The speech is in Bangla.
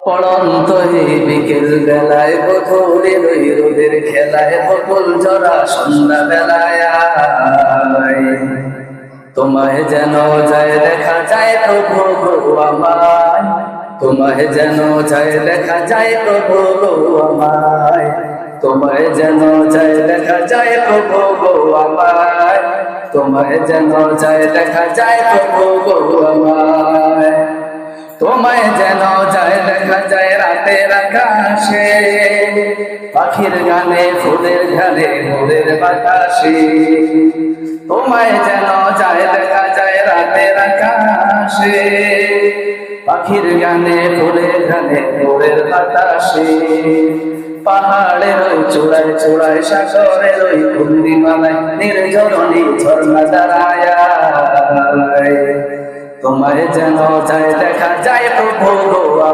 পড়ন্ত এই বিকেল বেলায় বধূরে ওই রোদের খেলায় বকুল জরা সন্ধ্যা বেলায় তোমায় যেন যায় দেখা যায় প্রভু গো আমায়, তোমায় যেন যায় দেখা যায় প্রভু গো আমায়, তোমায় যেন যায় দেখা যায় প্রভু গো আমায়, তোমায় যেন যায় দেখা যায় প্রভু গো আমায়, তোমায় যেন যায় দেখা যায় রাতের আকাশে, পাখির গানে ফুলের ঝালে ভোরের বাতাসে, তোমায় যেন যায় দেখা যায় রাতের আকাশে, পাখির গানে ফুলের ঝালে ভোরের বাতাসে, পাহাড়ের ওই চূড়ায় চূড়ায় সাগরের ওই পূর্ণিমালায় নির্ঝরণী ঝর্ণা দাঁড়ায়, তোমায় যেন যায় দেখা যায় প্রভু গো।